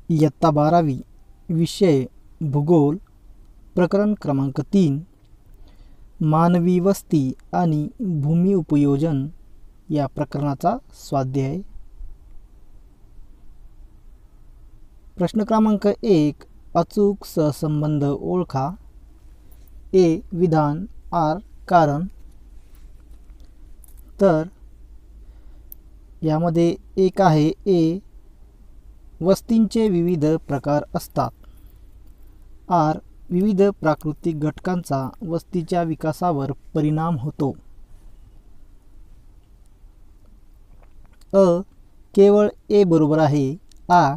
इयत्ता 12वी विषय भूगोल प्रकरण क्रमांक 3 मानवी वस्ती आणि भूमी उपयोजन या प्रकरणाचा स्वाध्याय। प्रश्न क्रमांक 1 अचूक सहसंबंध ओळखा। ए विधान, आर कारण। तर यामध्ये एक आहे ए वस्तींचे विविध प्रकार असतात। आर विविध प्राकृतिक घटकांचा वस्तीच्या विकासावर परिणाम होतो। अ केवळ ए बरोबर आहे। आ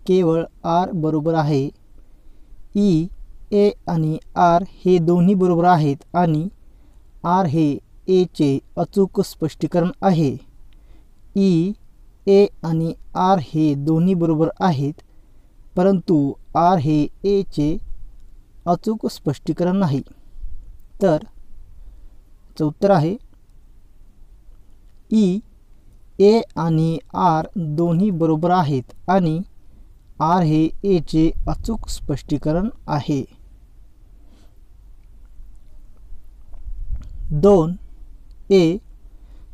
केवळ आर बरोबर आहे। ई ए आणि आर हे दोन्ही बरोबर आहेत आणि आर हे ए चे अचूक स्पष्टीकरण आहे। ई ए आणि आर हे दोन्ही बरोबर आहेत, परंतु आर हे ए चे अचूक स्पष्टीकरण नाही। तर उत्तर आहे ई ए आणि आर दोन्ही बरोबर आहेत आणि आर हे ए चे अचूक स्पष्टीकरण आहे। 2 ए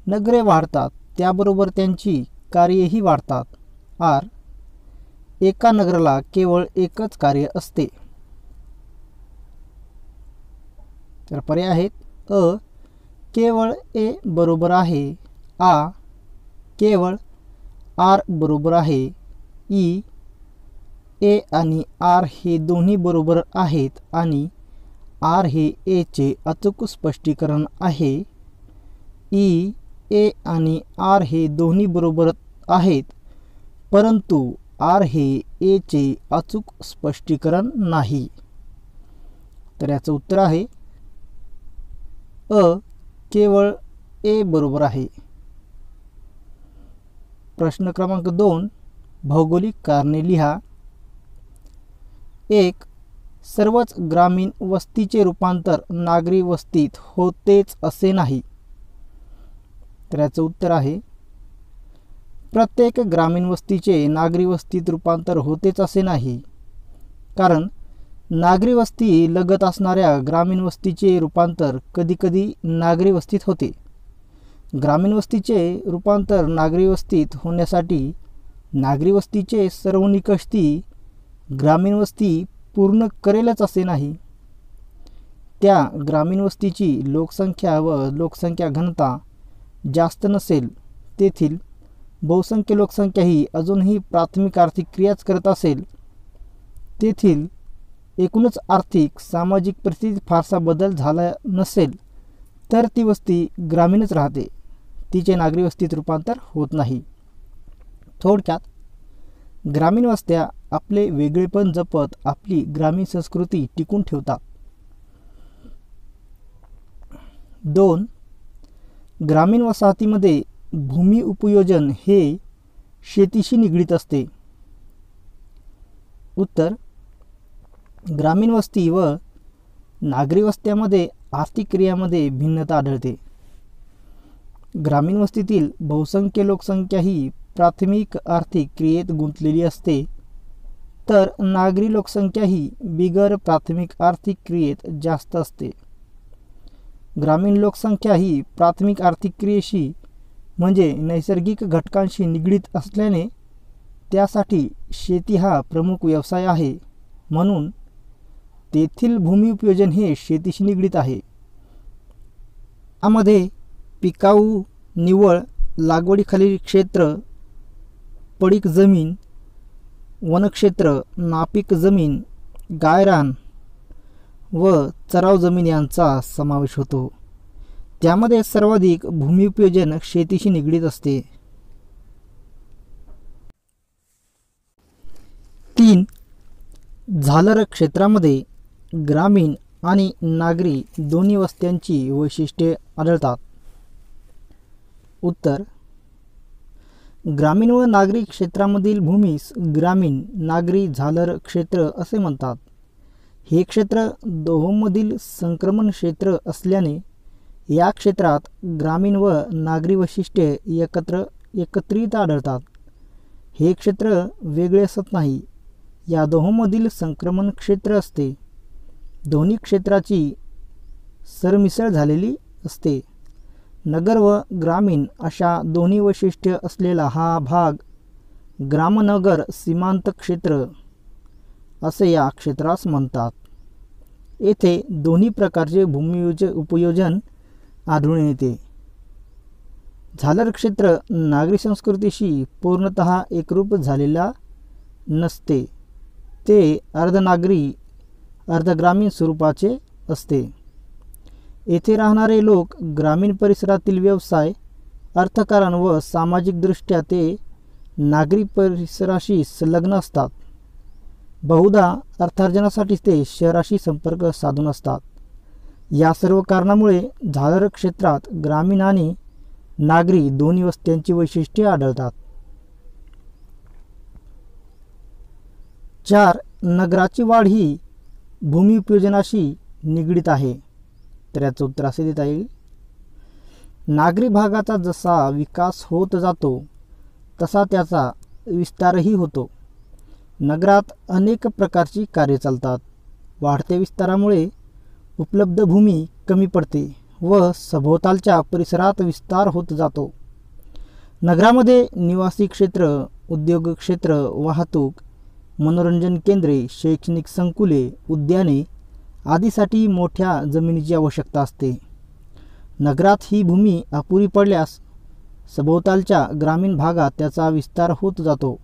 नगरे वाढतात, त्याबरोबर त्यांची कार्येही वाढतात। आर एका नगराला केवळ एकच कार्य असते। तर पर्याय आहेत अ केवळ ए बरोबर आहे। आ केवळ आर बरोबर आहे। ई ए आणि आर हे दोन्ही बरोबर आहेत आणि आर हे ए चे अचूक स्पष्टीकरण आहे। ई ए आणि आर हे दोन्ही बरोबर आहेत, परंतु आर हे ए चे अचूक स्पष्टीकरण नाही। तर याचं उत्तर आहे अ केवळ ए बरोबर आहे। प्रश्न क्रमांक 2 भौगोलिक कारणे लिहा। 1 सर्वच ग्रामीण वस्तीचे रूपांतर नागरी वस्तीत होतेच असे नाही। तर याचं उत्तर आहे प्रत्येक ग्रामीण वस्तीचे नागरी वस्तीत रूपांतर होतेच असे नाही, कारण नागरी वस्ती लगत असणाऱ्या ग्रामीण वस्तीचे रूपांतर कधीकधी नागरी वस्तीत होते। ग्रामीण वस्तीचे रूपांतर नागरी वस्तीत होण्यासाठी नागरी वस्तीचे सर्व निकष ती ग्रामीण वस्ती पूर्ण करेलच असे नाही। त्या ग्रामीण वस्तीची लोकसंख्या व लोकसंख्या घनता जास्त नसेल, तेथील बहुसंख्य लोकसंख्या ही अजूनही प्राथमिक आर्थिक क्रियाच करत असेल, तेथील एकूणच आर्थिक सामाजिक परिस्थितीत फारसा बदल झाला नसेल, तर ती वस्ती ग्रामीणच राहते, तिचे नागरी वस्तीत रूपांतर होत नाही। थोडक्यात ग्रामीण वस्त्या आपले वेगळेपण जपत आपली ग्रामीण संस्कृती टिकून ठेवतात। 2 ग्रामीण वसाहतीमध्ये भूमी उपयोजन हे शेतीशी निगडीत असते। उत्तर ग्रामीण वस्ती व नागरी वस्त्यामध्ये आर्थिक क्रियामध्ये भिन्नता आढळते। ग्रामीण वस्तीतील बहुसंख्य लोकसंख्या ही प्राथमिक आर्थिक क्रियेत गुंतलेली असते, तर नागरी लोकसंख्या ही बिगर प्राथमिक आर्थिक क्रियेत जास्त असते। ग्रामीण लोकसंख्या ही प्राथमिक आर्थिक क्रियेशी म्हणजे नैसर्गिक घटकांशी निगडीत असल्याने त्यासाठी शेती हा प्रमुख व्यवसाय आहे, म्हणून तेथील भूमी उपयोजन हे शेतीशी निगडीत आहे। यामध्ये पिकाऊ निव्वळ लागवडीखालील क्षेत्र, पडीक जमीन, वनक्षेत्र, नापीक जमीन, गायरान व चराव जमीन यांचा समावेश होतो। त्यामध्ये सर्वाधिक भूमी उपयोजन शेतीशी निगडीत असते। 3 झालर क्षेत्रामध्ये ग्रामीण आणि नागरी दोन्ही वस्त्यांची वैशिष्ट्ये आढळतात। उत्तर ग्रामीण व नागरी क्षेत्रामधील भूमीस ग्रामीण नागरी झालर क्षेत्र असे म्हणतात। हे क्षेत्र दोहोंमधील संक्रमण क्षेत्र असल्याने या क्षेत्रात ग्रामीण व नागरी वैशिष्ट्ये एकत्रित आढळतात। हे क्षेत्र वेगळे असत नाही, या दोहोंमधील संक्रमण क्षेत्र असते. दोन्ही क्षेत्राची सरमिसळ झालेली असते. नगर व ग्रामीण अशा दोन्ही वैशिष्ट्य असलेला हा भाग ग्रामनगर सीमांत क्षेत्र असे या क्षेत्रास म्हणतात. येथे दोन्ही प्रकारचे भूमी उपयोजन आढळून येते. झालर क्षेत्र नागरी संस्कृतीशी पूर्णतः एकरूप झालेला नसते. ते अर्धनागरी अर्धग्रामीण स्वरूपाचे असते. येथे राहणारे लोक ग्रामीण परिसरातील व्यवसाय, अर्थकारण व सामाजिकदृष्ट्या ते नागरी परिसराशी संलग्न असतात. बहुधा अर्थार्जनासाठी ते शहराशी संपर्क साधून असतात. या सर्व कारणामुळे झालर क्षेत्रात ग्रामीण आणि नागरी दोन्ही वस्त्यांची वैशिष्ट्ये आढळतात. 4. नगराची वाढ ही भूमी उपयोजनाशी निगडीत आहे. तर याचं उत्तर असे देता येईल. नागरी भागाचा जसा विकास होत जातो तसा त्याचा विस्तारही होतो. नगरात अनेक प्रकारची कार्ये चालतात. वाढत्या विस्तारामुळे उपलब्ध भूमी कमी पडते व सभोवतालच्या परिसरात विस्तार होत जातो. नगरामध्ये निवासी क्षेत्र, उद्योग क्षेत्र, वाहतूक, मनोरंजन केंद्रे, शैक्षणिक संकुले, उद्याने आदीसाठी मोठ्या जमिनीची आवश्यकता असते. नगरात ही भूमी अपुरी पडल्यास सभोवतालच्या ग्रामीण भागात त्याचा विस्तार होत जातो.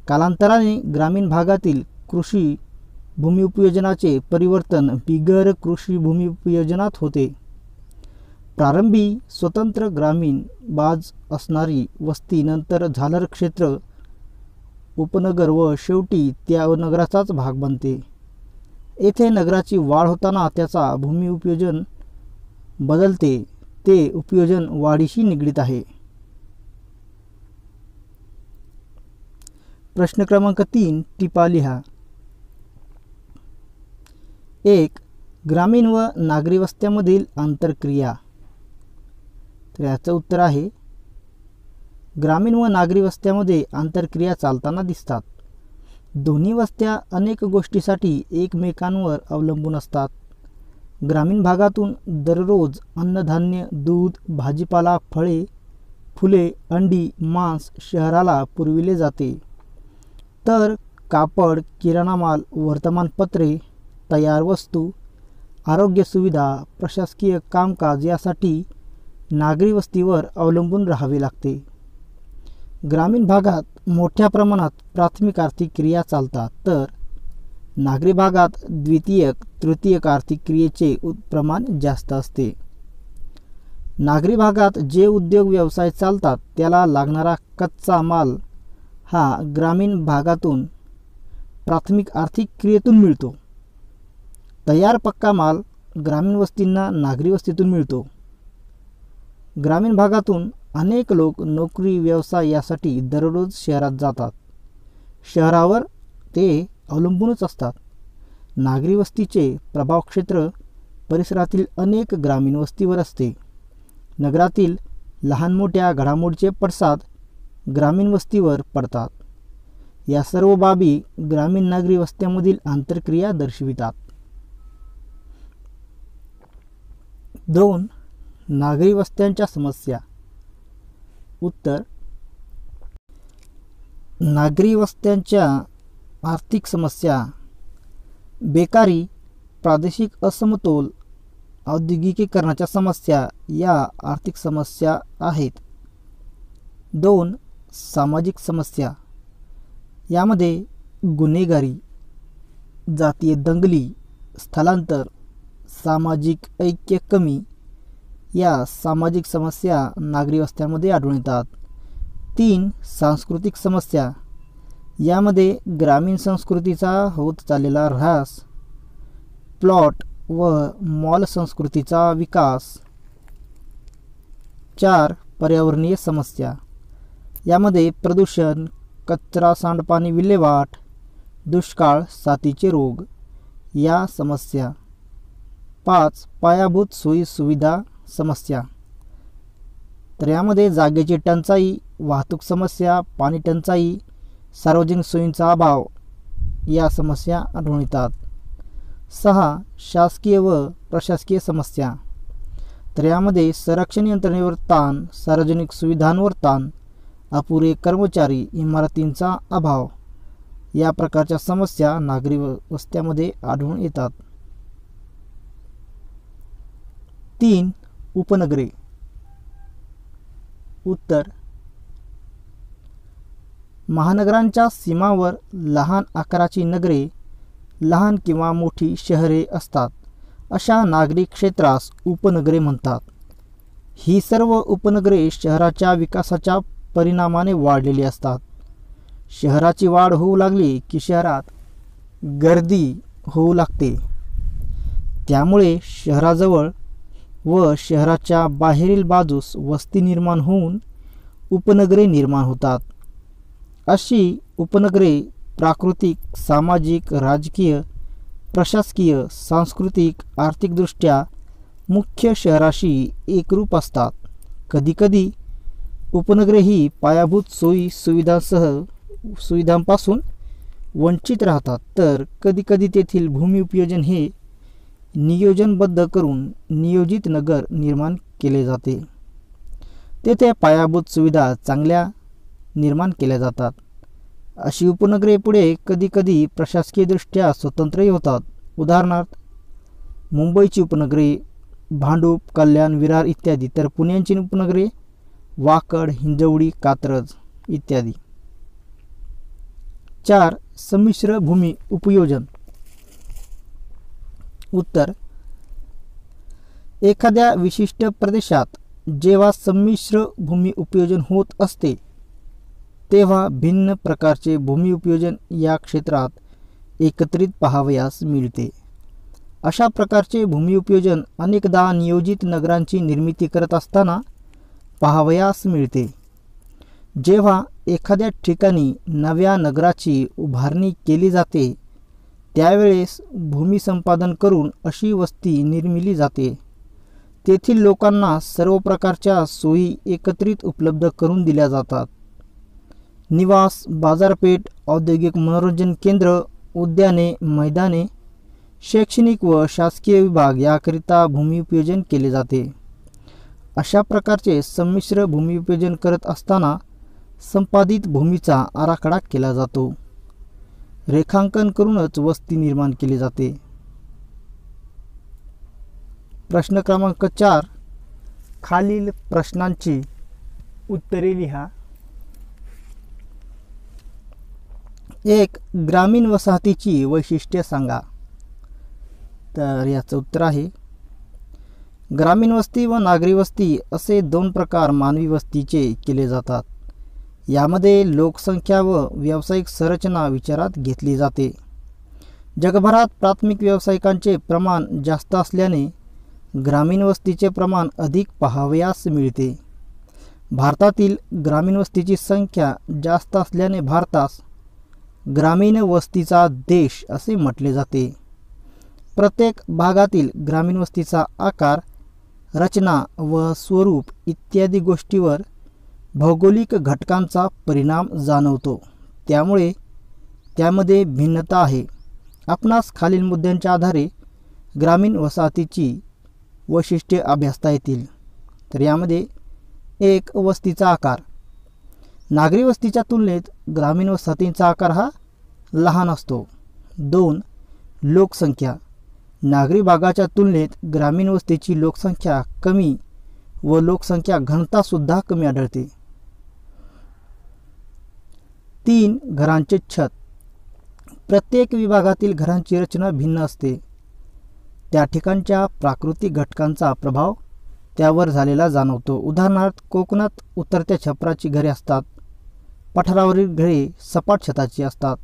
कालांतराने ग्रामीण भागातील कृषी भूमी उपयोजनाचे परिवर्तन बिगर कृषी भूमी उपयोजनात होते. प्रारंभी स्वतंत्र ग्रामीण बाज असणारी वस्ती नंतर झालर क्षेत्र, उपनगर व शेवटी त्या नगराचाच भाग बनते. येथे नगराची वाढ होताना त्याचा भूमी उपयोजन बदलते. ते उपयोजन वाढीशी निगडीत आहे. प्रश्न क्रमांक 3 टिपा लिहा. 1. ग्रामीण व नागरी वस्त्यामधील आंतरक्रिया. तर याचं उत्तर आहे ग्रामीण व नागरी वस्त्यामध्ये आंतरक्रिया चालताना दिसतात. दोन्ही वस्त्या अनेक गोष्टीसाठी एकमेकांवर अवलंबून असतात. ग्रामीण भागातून दररोज अन्नधान्य, दूध, भाजीपाला, फळे, फुले, अंडी, मांस शहराला पुरविले जाते. तर कापड, किराणा माल, वर्तमानपत्रे, तयार वस्तू, आरोग्य सुविधा, प्रशासकीय कामकाज यासाठी नागरी वस्तीवर अवलंबून राहावे लागते. ग्रामीण भागात मोठ्या प्रमाणात प्राथमिक आर्थिक क्रिया चालतात, तर नागरी भागात द्वितीयक, तृतीयक आर्थिक क्रियेचे प्रमाण जास्त असते. नागरी भागात जे उद्योग व्यवसाय चालतात त्याला लागणारा कच्चा माल हा ग्रामीण भागातून प्राथमिक आर्थिक क्रियेतून मिळतो. तयार पक्का माल ग्रामीण वस्तींना नागरी वस्तीतून मिळतो. ग्रामीण भागातून अनेक लोक नोकरी, व्यवसाय यासाठी दररोज शहरात जातात. शहरावर ते अवलंबूनच असतात. नागरी वस्तीचे प्रभाव क्षेत्र परिसरातील अनेक ग्रामीण वस्तीवर असते. नगरातील लहान मोठ्या घडामोडीचे पडसाद ग्रामीण वस्तीवर पडतात. या सर्व बाबी ग्रामीण नागरी वस्त्यामधील आंतरक्रिया दर्शवितात. 2. नागरी वस्त्यांच्या समस्या. उत्तर. नागरी वस्त्यांच्या आर्थिक समस्या बेकारी, प्रादेशिक असमतोल, औद्योगिकीकरणाच्या समस्या या आर्थिक समस्या आहेत. 2. सामाजिक समस्या. यामध्ये गुन्हेगारी, जातीय दंगली, स्थलांतर, सामाजिक ऐक्य कमी या सामाजिक समस्या नागरी वस्त्यांमध्ये आढळून येतात. 3. सांस्कृतिक समस्या. यामध्ये ग्रामीण संस्कृतीचा होत चाललेला ऱ्हास, प्लॉट व मॉल संस्कृतीचा विकास. 4. पर्यावरणीय समस्या. यामध्ये प्रदूषण, कचरा, सांडपाणी विल्हेवाट, दुष्काळ, साथीचे रोग या समस्या. 5. पायाभूत सोयी सुविधा समस्या. तर यामध्ये जागेची टंचाई, वाहतूक समस्या, पाणी टंचाई, सार्वजनिक सोयींचा अभाव या समस्या आढळून येतात. 6. शासकीय व प्रशासकीय समस्या. तर यामध्ये संरक्षण यंत्रणेवर ताण, सार्वजनिक सुविधांवर ताण, अपुरे कर्मचारी, इमारतींचा अभाव या प्रकारच्या समस्या नागरी वस्त्यामध्ये आढळून येतात. 3. उपनगरे. उत्तर: महानगरांच्या सीमांवर लहान आकाराची नगरे, लहान किंवा मोठी शहरे असतात. अशा नागरी क्षेत्रास उपनगरे म्हणतात. ही सर्व उपनगरे शहराच्या विकासाच्या परिणामाने वाढलेली असतात. शहराची वाढ होऊ लागली की शहरात गर्दी होऊ लागते. त्यामुळे शहराजवळ व शहराच्या बाहेरील बाजूस वस्ती निर्माण होऊन उपनगरे निर्माण होतात. अशी उपनगरे प्राकृतिक, सामाजिक, राजकीय, प्रशासकीय, सांस्कृतिक, आर्थिकदृष्ट्या मुख्य शहराशी एकरूप असतात. कधीकधी उपनगरे ही पायाभूत सोयी सुविधांपासून वंचित राहतात, तर कधीकधी तेथील भूमी उपयोजन हे नियोजनबद्ध करून नियोजित नगर निर्माण केले जाते. तेथे पायाभूत सुविधा चांगल्या निर्माण केल्या जातात. अशी उपनगरे पुढे कधीकधी प्रशासकीयदृष्ट्या स्वतंत्रही होतात. उदाहरणार्थ मुंबईची उपनगरे भांडूप, कल्याण, विरार इत्यादी, तर पुण्याची उपनगरे वाकड, हिंजवडी, कात्रज इत्यादी. 4. संमिश्र भूमी उपयोजन. उत्तर: एखाद्या विशिष्ट प्रदेशात जेव्हा संमिश्र भूमी उपयोजन होत असते तेव्हा भिन्न प्रकारचे भूमी उपयोजन या क्षेत्रात एकत्रित पाहावयास मिळते. अशा प्रकारचे भूमी उपयोजन अनेकदा नियोजित नगरांची निर्मिती करत असताना पाहावयास मिळते. जेव्हा एखाद्या ठिकाणी नव्या नगराची उभारणी केली जाते त्यावेळेस भूमी संपादन करून अशी वस्ती निर्मिली जाते. तेथील लोकांना सर्व प्रकारच्या सोयी एकत्रित उपलब्ध करून दिल्या जातात. निवास, बाजारपेठ, औद्योगिक मनोरंजन केंद्र, उद्याने, मैदाने, शैक्षणिक व शासकीय विभाग याकरिता भूमी उपयोजन केले जाते. अशा प्रकारचे संमिश्र भूमी उपयोजन करत असताना संपादित भूमीचा आराखडा केला जातो. रेखांकन करूनच वस्ती निर्माण केली जाते. प्रश्न क्रमांक 4. खालील प्रश्नांची उत्तरे लिहा. 1. ग्रामीण वसाहतीची वैशिष्ट्ये सांगा. तर याचं उत्तर आहे ग्रामीण वस्ती व नागरी वस्ती असे 2 प्रकार मानवी वस्तीचे केले जातात. यामध्ये लोकसंख्या व व्यावसायिक संरचना विचारात घेतली जाते. जगभरात प्राथमिक व्यावसायिकांचे प्रमाण जास्त असल्याने ग्रामीण वस्तीचे प्रमाण अधिक पाहावयास मिळते. भारतातील ग्रामीण वस्तीची संख्या जास्त असल्याने भारतास ग्रामीण वस्तीचा देश असे म्हटले जाते. प्रत्येक भागातील ग्रामीण वस्तीचा आकार, रचना व स्वरूप इत्यादी गोष्टीवर भौगोलिक घटकांचा परिणाम जाणवतो. त्यामुळे त्यामध्ये भिन्नता आहे. आपणास खालील मुद्द्यांच्या आधारे ग्रामीण वसाहतीची वैशिष्ट्ये अभ्यासता येतील. तर यामध्ये 1. वस्तीचा आकार. नागरी वस्तीच्या तुलनेत ग्रामीण वसाहतींचा आकार हा लहान असतो. 2. लोकसंख्या. नागरी भागाच्या तुलनेत ग्रामीण वस्तीची लोकसंख्या कमी व लोकसंख्या घनता सुद्धा कमी आढळते. 3. घरांचे छत. प्रत्येक विभागातील घरांची रचना भिन्न असते. त्या ठिकाणच्या प्राकृतिक घटकांचा प्रभाव त्यावर झालेला जाणवतो. उदाहरणार्थ कोकणात उतरत्या छपराची घरे असतात. पठारावरील घरे सपाट छताची असतात.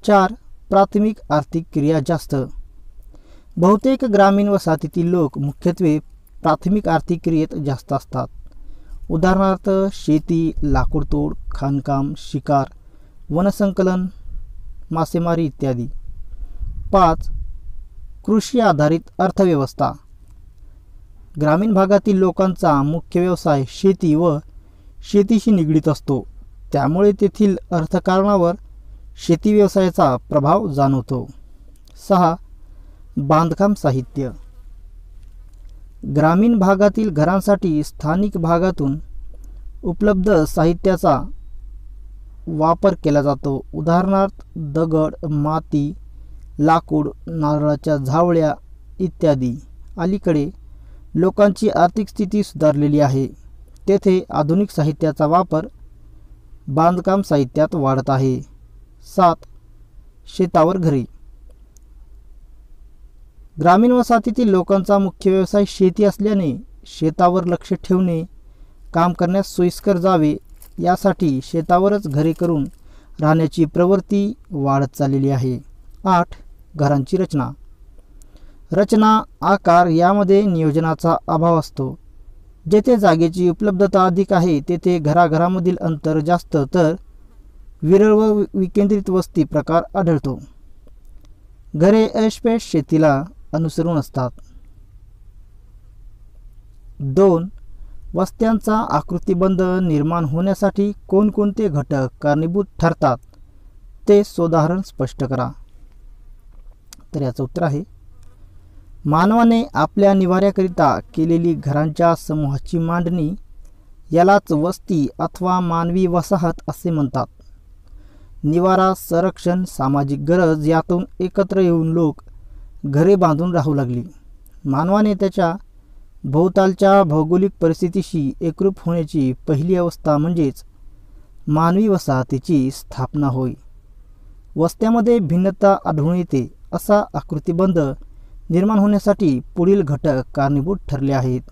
4. प्राथमिक आर्थिक क्रिया जास्त. बहुतेक ग्रामीण वसाहतीतील लोक मुख्यत्वे प्राथमिक आर्थिक क्रियेत जास्त असतात. उदाहरणार्थ शेती, लाकूडतोड, खाणकाम, शिकार, वनसंकलन, मासेमारी इत्यादी. 5. कृषी आधारित अर्थव्यवस्था. ग्रामीण भागातील लोकांचा मुख्य व्यवसाय शेती व शेतीशी निगडीत असतो. त्यामुळे तेथील अर्थकारणावर शेती व्यवसायाचा प्रभाव जाणवतो. 6. बांधकाम साहित्य. ग्रामीण भागातील घरांसाठी स्थानिक भागातून उपलब्ध साहित्याचा वापर केला जातो. उदाहरणार्थ दगड, माती, लाकूड, नारळाच्या झावळ्या इत्यादी. अलीकडे लोकांची आर्थिक स्थिती सुधारलेली आहे, तेथे आधुनिक साहित्याचा वापर बांधकाम साहित्यात वाढत आहे. 7. शेतावर घरे. ग्रामीण वसाहतीतील लोकांचा मुख्य व्यवसाय शेती असल्याने शेतावर लक्ष ठेवणे, काम करण्यास सोयीस्कर जावे यासाठी शेतावरच घरे करून राहण्याची प्रवृत्ती वाढत चाललेली आहे. 8. घरांची रचना. आकार यामध्ये नियोजनाचा अभाव असतो. जेथे जागेची उपलब्धता अधिक आहे तेथे घराघरामधील अंतर जास्त, तर विरळ व विकेंद्रित वस्ती प्रकार आढळतो. घरे ऐशपैश शेतीला अनुसरून असतात. 2. वस्त्यांचा आकृतिबंध निर्माण होण्यासाठी कोणकोणते घटक कारणीभूत ठरतात ते सोदाहरण स्पष्ट करा. तर याचं उत्तर आहे, मानवाने आपल्या निवाऱ्याकरिता केलेली घरांच्या समूहाची मांडणी यालाच वस्ती अथवा मानवी वसाहत असे म्हणतात. निवारा, संरक्षण, सामाजिक गरज यातून एकत्र येऊन लोक घरे बांधून राहू लागली. मानवाने त्याच्या भोवतालच्या भौगोलिक परिस्थितीशी एकरूप होण्याची पहिली अवस्था म्हणजेच मानवी वसाहतीची स्थापना होय. वस्त्यामध्ये भिन्नता आढळून येते. असा आकृतिबंध निर्माण होण्यासाठी पुढील घटक कारणीभूत ठरले आहेत.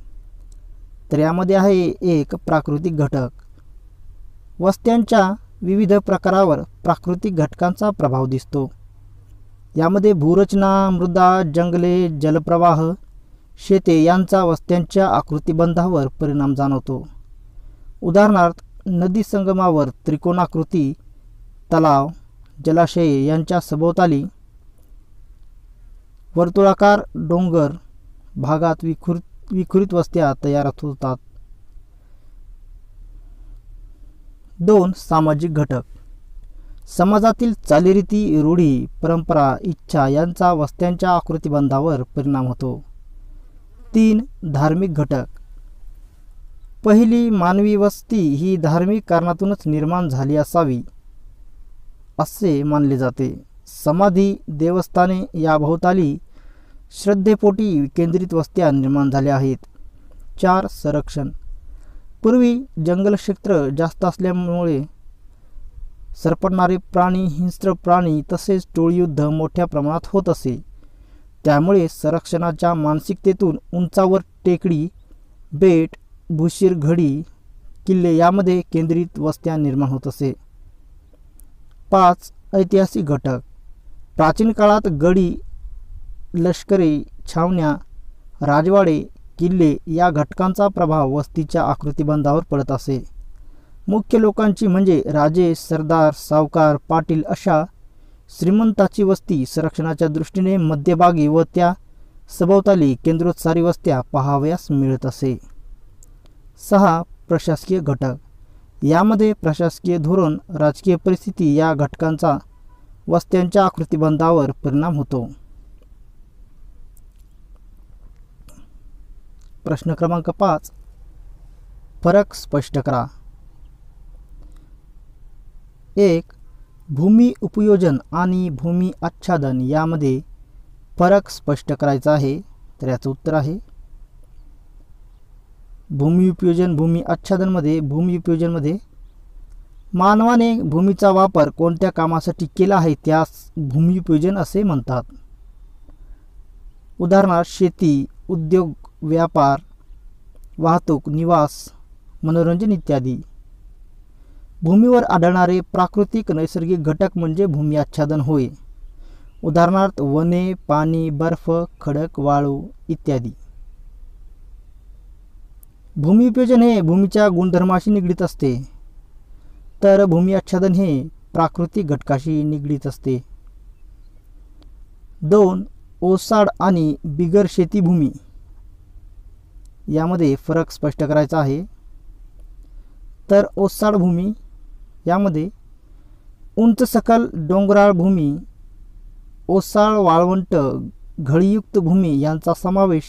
तर यामध्ये आहे 1. प्राकृतिक घटक. वस्त्यांच्या विविध प्रकारावर प्राकृतिक घटकांचा प्रभाव दिसतो. यामध्ये भूरचना, मृदा, जंगले, जलप्रवाह, शेते यांचा वस्त्यांच्या आकृतिबंधावर परिणाम जाणवतो. उदाहरणार्थ नदी संगमावर त्रिकोणाकृती तलाव, जलाशये यांच्या सभोवताली वर्तुळाकार डोंगर भागात विखुरित वस्त्या तयार होतात. 2. सामाजिक घटक. समाजातील चालीरीती, रूढी, परंपरा, इच्छा यांचा वस्त्यांच्या आकृतिबंधावर परिणाम होतो. 3. धार्मिक घटक. पहिली मानवी वस्ती ही धार्मिक कारणातूनच निर्माण झाली असावी असे मानले जाते. समाधी, देवस्थाने याभोवताली श्रद्धेपोटी केंद्रित वस्त्या निर्माण झाल्या आहेत. 4. संरक्षण. पूर्वी जंगल क्षेत्र जास्त असल्यामुळे सरपटणारे प्राणी, हिंस्त्र प्राणी तसेच टोळीयुद्ध मोठ्या प्रमाणात होत असे. त्यामुळे संरक्षणाच्या मानसिकतेतून उंचावर टेकडी, बेट, भूशीर घडी, किल्ले यामध्ये केंद्रित वस्त्या निर्माण होत असे. 5. ऐतिहासिक घटक. प्राचीन काळात गडी, लष्करे, छावण्या, राजवाडे, किल्ले या घटकांचा प्रभाव वस्तीच्या आकृतिबंधावर पडत असे. मुख्य लोकांची म्हणजे राजे, सरदार, सावकार, पाटील अशा श्रीमंताची वस्ती संरक्षणाच्या दृष्टीने मध्यभागी व त्या सभोवताली केंद्रोत्सारी वस्त्या पाहावयास मिळत असे. 6. प्रशासकीय घटक. यामध्ये प्रशासकीय धोरण, राजकीय परिस्थिती या घटकांचा वस्त्यांच्या आकृतिबंधावर परिणाम होतो. प्रश्न क्रमांक 5. फरक स्पष्ट करा. 1. भूमी उपयोजन आणि भूमी आच्छादन यामध्ये फरक स्पष्ट करायचा आहे. तर याचं उत्तर आहे, भूमी उपयोजनमध्ये मानवाने भूमीचा वापर कोणत्या कामासाठी केला आहे त्यास भूमी उपयोजन असे म्हणतात. उदाहरणार्थ शेती, उद्योग, व्यापार, वाहतूक, निवास, मनोरंजन इत्यादी. भूमीवर आढळणारे प्राकृतिक नैसर्गिक घटक म्हणजे भूमी आच्छादन होय. उदाहरणार्थ वने, पाणी, बर्फ, खडक, वाळू इत्यादी. भूमी उपयोजन हे भूमीच्या गुणधर्माशी निगडीत असते, तर भूमी आच्छादन हे प्राकृतिक घटकाशी निगडीत असते. 2. ओसाड आणि बिगर शेती भूमी यामध्ये फरक स्पष्ट करायचा आहे. तर ओसाड भूमी यामध्ये उंच सकल डोंगराळ भूमी, ओसाळ वाळवंट, घळीयुक्त भूमी यांचा समावेश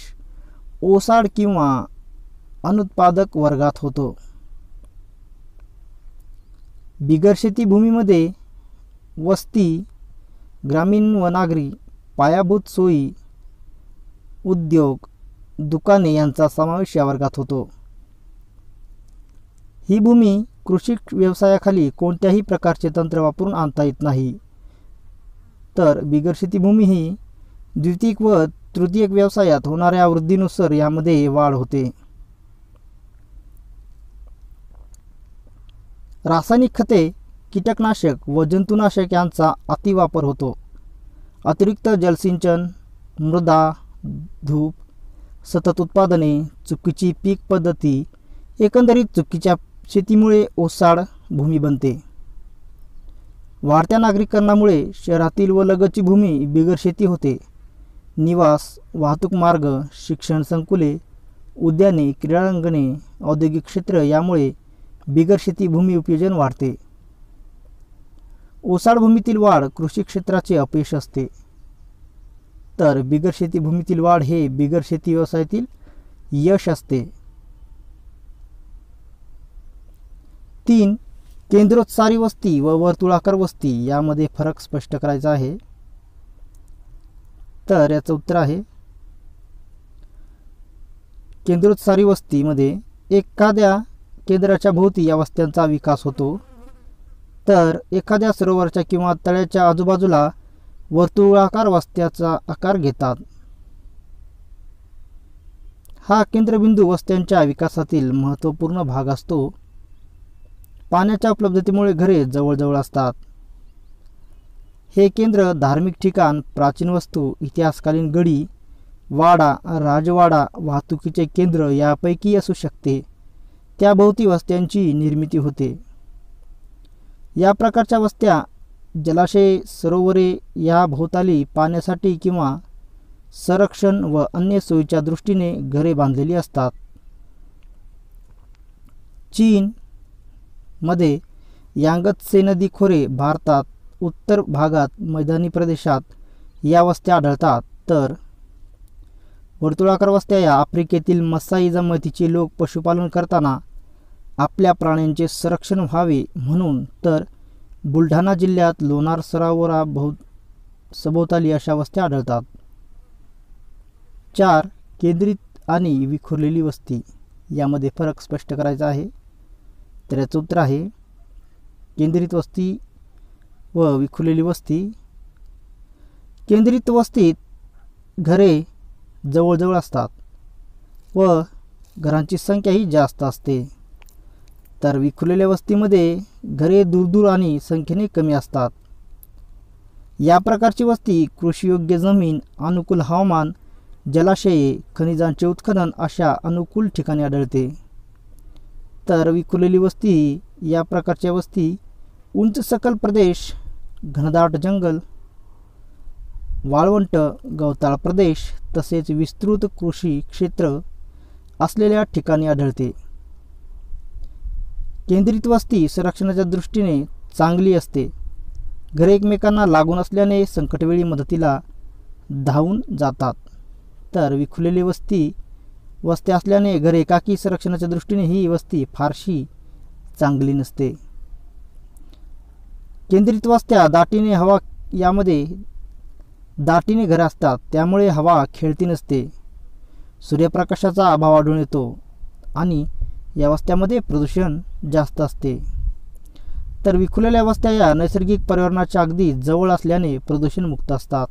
ओसाड किंवा अनुत्पादक वर्गात होतो. बिगर शेती भूमीमध्ये वस्ती, ग्रामीण व नागरी, पायाभूत सोयी, उद्योग, दुकाने यांचा समावेश या वर्गात होतो. ही भूमी कृषी व्यवसायाखाली कोणत्याही प्रकारचे तंत्र वापरून आणता येत नाही. तर बिगर शेती भूमी ही द्वितीयक व तृतीयक व्यवसायात होणाऱ्या वृद्धीनुसार यामध्ये वाढ होते. रासायनिक खते, कीटकनाशक व जंतुनाशक यांचा अतिवापर होतो. अतिरिक्त जलसिंचन, मृदा धूप, सतत उत्पादने, चुकीची पीक पद्धती, एकंदरीत चुकीच्या शेतीमुळे ओसाड भूमी बनते. वाढत्या नागरिकरणामुळे शहरातील व लगतची भूमी बिगर शेती होते. निवास, वाहतूक मार्ग, शिक्षण संकुले, उद्याने, क्रीडांगणे, औद्योगिक क्षेत्र यामुळे बिगर शेती भूमी उपयोजन वाढते. ओसाड भूमीतील वाढ कृषी क्षेत्राचे अपयश असते. तर बिगर शेती भूमीतील वाढ हे बिगर शेती व्यवसायातील यश असते. 3. केंद्रोत्सारी वस्ती व वर्तुळाकार वस्ती यामध्ये फरक स्पष्ट करायचा आहे. तर याचं उत्तर आहे, केंद्रोत्सारी वस्तीमध्ये एखाद्या केंद्राच्या भोवती या वस्त्यांचा विकास होतो. तर एखाद्या सरोवराच्या किंवा तळ्याच्या आजूबाजूला वर्तुळाकार वस्त्याचा आकार घेतात. हा केंद्रबिंदू वस्त्यांच्या विकासातील महत्त्वपूर्ण भाग असतो. पाण्याच्या उपलब्धतेमुळे घरे जवळजवळ असतात. हे केंद्र धार्मिक ठिकाण, प्राचीन वस्तू, इतिहासकालीन गडी, वाडा, राजवाडा, वाहतुकीचे केंद्र यापैकी असू शकते. त्याभोवती वस्त्यांची निर्मिती होते. या प्रकारच्या वस्त्या जलाशय, सरोवरे या भोवताली पाण्यासाठी किंवा संरक्षण व अन्य सोयीच्या दृष्टीने घरे बांधलेली असतात. चीन मध्ये यांगत्से नदी खोरे, भारतात उत्तर भागात मैदानी प्रदेशात या वस्त्या आढळतात. तर वर्तुळाकार वस्त्या या आफ्रिकेतील मसाई जमातीचे लोक पशुपालन करताना आपल्या प्राण्यांचे संरक्षण व्हावे म्हणून. तर बुलढाणा जिल्ह्यात लोणार सरोवरा सभोवताली अशा वस्त्या आढळतात. 4. केंद्रित आणि विखुरलेली वस्ती यामध्ये फरक स्पष्ट करायचा आहे. तर याचं उत्तर आहे, केंद्रित वस्ती व विखुरलेली वस्ती. केंद्रित वस्तीत घरे जवळजवळ असतात व घरांची संख्याही जास्त असते. तर विखुरलेल्या वस्तीमध्ये घरे दूरदूर आणि संख्येने कमी असतात. या प्रकारची वस्ती कृषीयोग्य जमीन, अनुकूल हवामान, जलाशये, खनिजांचे उत्खनन अशा अनुकूल ठिकाणी आढळते. तर विखुरलेली वस्ती या प्रकारच्या वस्ती उंच सकल प्रदेश, घनदाट जंगल, वाळवंट, गवताळ प्रदेश तसेच विस्तृत कृषी क्षेत्र असलेल्या ठिकाणी आढळते. केंद्रित वस्ती संरक्षणाच्या दृष्टीने चांगली असते. घरे एकमेकांना लागून असल्याने संकटवेळी मदतीला धावून जातात. तर विखुरलेली वस्त्या असल्याने घरे एकाकी संरक्षणाच्या दृष्टीने ही वस्ती फारशी चांगली नसते. केंद्रित वस्त्या दाटीने हवा यामध्ये दाटीने घरे असतात, त्यामुळे हवा खेळती नसते. सूर्यप्रकाशाचा अभाव आढळून येतो आणि या वस्त्यामध्ये प्रदूषण जास्त असते. तर विखुरलेल्या वस्त्या या नैसर्गिक पर्यावरणाच्या अगदी जवळ असल्याने प्रदूषण मुक्त असतात.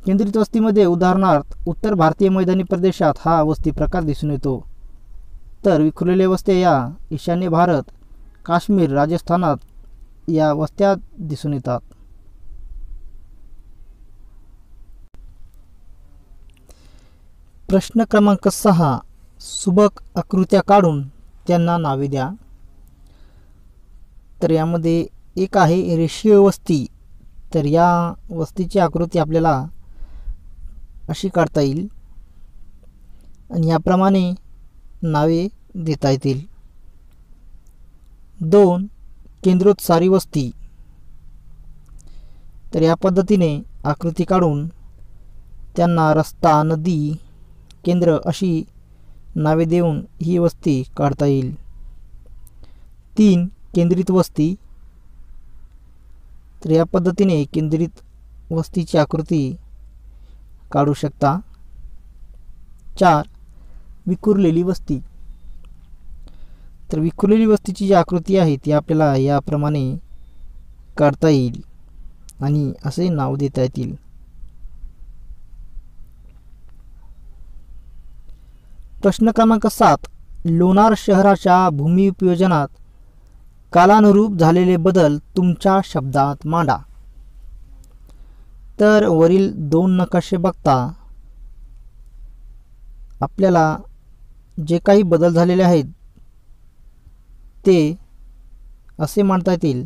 केंद्रित वस्तीमध्ये उदाहरणार्थ उत्तर भारतीय मैदानी प्रदेशात हा वस्ती प्रकार दिसून येतो. तर विखुरलेल्या वस्त्या या ईशान्य भारत, काश्मीर, राजस्थानात या वस्त्या दिसून येतात. प्रश्न क्रमांक 6. सुबक आकृत्या काढून त्यांना नावे द्या. तर यामध्ये एक आहे रेषीय वस्ती. तर या वस्तीची आकृती आपल्याला अशी काढता येईल आणि याप्रमाणे नावे देता येतील. 2. केंद्रोत्सारी वस्ती. तर या पद्धतीने आकृती काढून त्यांना रस्ता, नदी, केंद्र अशी नावे देऊन ही वस्ती काढता येईल. 3. केंद्रित वस्ती. तर या पद्धतीने केंद्रित वस्तीची आकृती काढू शकता. 4. विखुरलेली वस्ती. तर विखुरलेली वस्तीची जी आकृती आहे ती आपल्याला याप्रमाणे काढता येईल आणि असे नाव देता येतील. प्रश्न क्रमांक 7. लोणार शहराच्या भूमी उपयोजनात कालानुरूप झालेले बदल तुमच्या शब्दात मांडा. तर वरील 2 नकाशे बघता आपल्याला जे काही बदल झालेले आहेत ते असे मांडता येतील.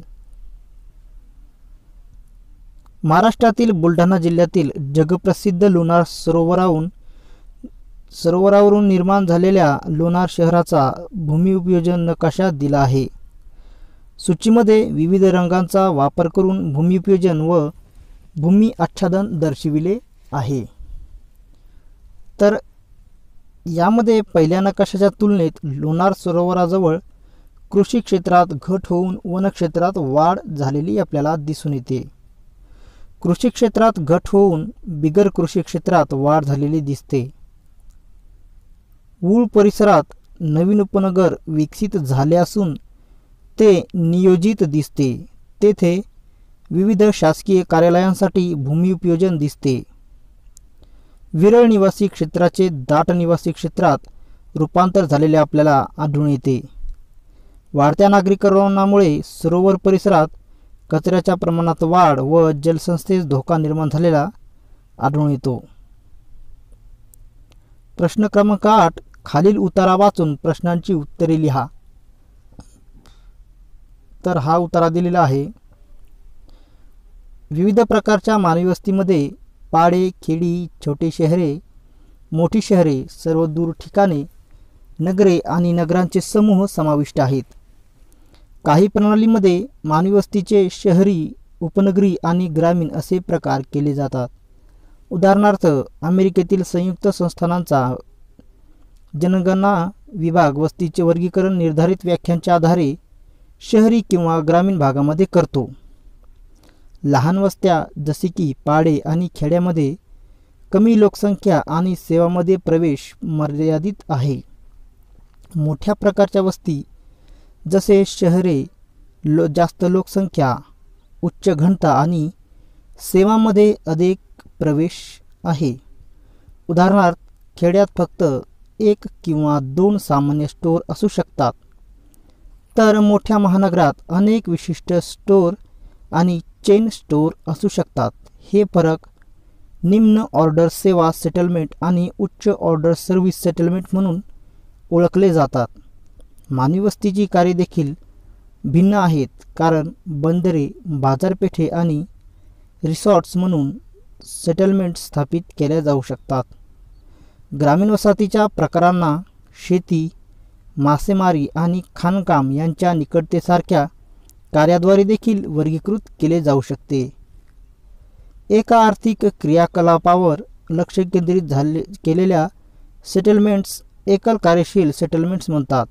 महाराष्ट्रातील बुलढाणा जिल्ह्यातील जगप्रसिद्ध लोणार सरोवरावरून निर्माण झालेल्या लोणार शहराचा भूमी उपयोजन नकाशा दिला आहे. सूचीमध्ये विविध रंगांचा वापर करून भूमी उपयोजन व भूमी आच्छादन दर्शविले आहे. तर यामध्ये पहिल्या नकाशाच्या तुलनेत लोणार सरोवराजवळ कृषी क्षेत्रात घट होऊन वनक्षेत्रात वाढ झालेली आपल्याला दिसून येते. कृषी क्षेत्रात घट होऊन बिगर कृषी क्षेत्रात वाढ झालेली दिसते. वूळ परिसरात नवीन उपनगर विकसित झाले असून ते नियोजित दिसते. तेथे विविध शासकीय कार्यालयांसाठी भूमी उपयोजन दिसते. विरळ निवासी क्षेत्राचे दाट निवासी क्षेत्रात रूपांतर झालेले आपल्याला आढळून येते. वाढत्या नागरिकरणामुळे सरोवर परिसरात कचऱ्याच्या प्रमाणात वाढ व जलसंस्थेस धोका निर्माण झालेला आढळून येतो. प्रश्न क्रमांक 8. खालील उतारा वाचून प्रश्नांची उत्तरे लिहा. तर हा उतारा दिलेला आहे. विविध प्रकारच्या मानवी वस्तीमध्ये पाडे, खेडी, छोटे शहरे, मोठी शहरे, सर्व दूर ठिकाणे, नगरे आणि नगरांचे समूह समाविष्ट आहेत. काही प्रणालीमध्ये मानवी वस्तीचे शहरी, उपनगरी आणि ग्रामीण असे प्रकार केले जातात. उदाहरणार्थ अमेरिकेतील संयुक्त संस्थानांचा जनगणना विभाग वस्तीचे वर्गीकरण निर्धारित व्याख्यांच्या आधारे शहरी किंवा ग्रामीण भागामध्ये करतो. लहान वस्त्या जसे की पाडे आणि खेड्यामध्ये कमी लोकसंख्या आणि सेवांमध्ये प्रवेश मर्यादित आहे. मोठ्या प्रकारच्या वस्ती जसे शहरे जास्त लोकसंख्या, उच्च घनता आणि सेवांमध्ये अधिक प्रवेश आहे. उदाहरणार्थ खेड्यात फक्त 1 किंवा 2 सामान्य स्टोअर असू शकतात, तर मोठ्या महानगरात अनेक विशिष्ट स्टोअर आणि चेन स्टोअर असू शकतात. हे फरक निम्न ऑर्डर सेवा सेटलमेंट आणि उच्च ऑर्डर सर्व्हिस सेटलमेंट म्हणून ओळखले जातात. मानवी वस्तीची कार्ये देखील भिन्न आहेत, कारण बंदरे, बाजारपेठे आणि रिसॉर्ट्स म्हणून सेटलमेंट स्थापित केल्या जाऊ शकतात. ग्रामीण वसाहतीच्या प्रकारांना शेती, मासेमारी आणि खाणकाम यांच्या निकटतेसारख्या कार्याद्वारे देखील वर्गीकृत केले जाऊ शकते. एका आर्थिक क्रियाकलापावर लक्ष केंद्रित केलेल्या सेटलमेंट्स एकल कार्यशील सेटलमेंट्स म्हणतात.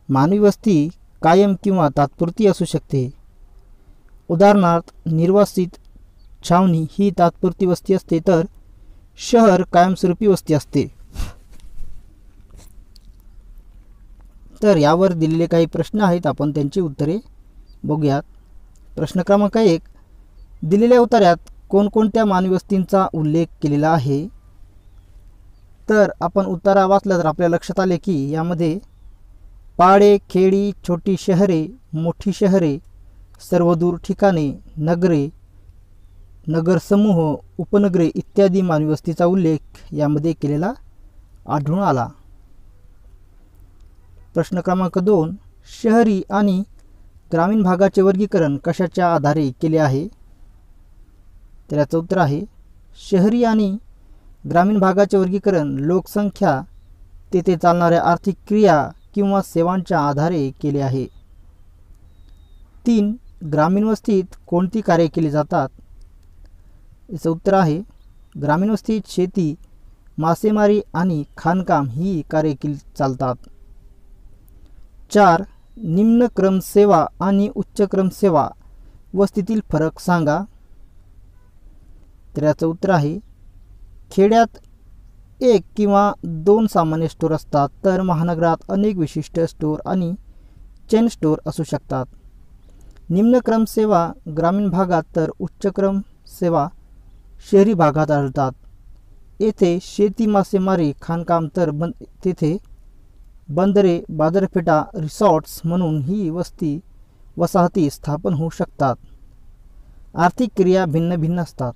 मानवी वस्ती कायम किंवा तात्पुरती असू शकते. उदाहरणार्थ निर्वासित छावणी ही तात्पुरती वस्ती असते, तर शहर कायमस्वरूपी वस्ती असते. तर यावर दिलेले काही प्रश्न आहेत, आपण त्यांची उत्तरे बघूयात. प्रश्न क्रमांक 1. दिलेल्या उतार्यात कोणकोणत्या मानवी वस्तींचा उल्लेख केलेला आहे? तर आपण उतारा वाचला तर आपल्या लक्षात आले की यामध्ये पाडे, खेडी, छोटी शहरे, मोठी शहरे, सर्व दूर ठिकाणे, नगरे, नगरसमूह, उपनगरे इत्यादी मानवी वस्तीचा उल्लेख यामध्ये केलेला आढळून आला. प्रश्न क्रमांक 2. शहरी आणि ग्रामीण भागाचे वर्गीकरण कशाच्या आधारे केले आहे? तर याचं उत्तर आहे शहरी आणि ग्रामीण भागाचे वर्गीकरण लोकसंख्या, तेथे चालणाऱ्या आर्थिक क्रिया किंवा सेवांच्या आधारे केले आहे. 3. ग्रामीण वस्तीत कोणती कार्ये केली जातात? याचं उत्तर आहे ग्रामीण वस्तीत शेती, मासेमारी आणि खाणकाम ही कार्ये केली चालतात. 4. निम्न क्रम सेवा आणि उच्च क्रम सेवा वस्तीतील फरक सांगा. तर याचं उत्तर आहे खेड्यात 1 किंवा 2 सामान्य स्टोअर असतात, तर महानगरात अनेक विशिष्ट स्टोअर आणि चेन स्टोअर असू शकतात. निम्न क्रम सेवा ग्रामीण भागात तर उच्च क्रम सेवा शहरी भागात आढळतात. येथे शेती, मासेमारी, खाणकाम तर तेथे बंदरे, बाजारपेठा, रिसॉर्ट्स म्हणून ही वसाहती स्थापन होऊ शकतात. आर्थिक क्रिया भिन्न भिन्न असतात.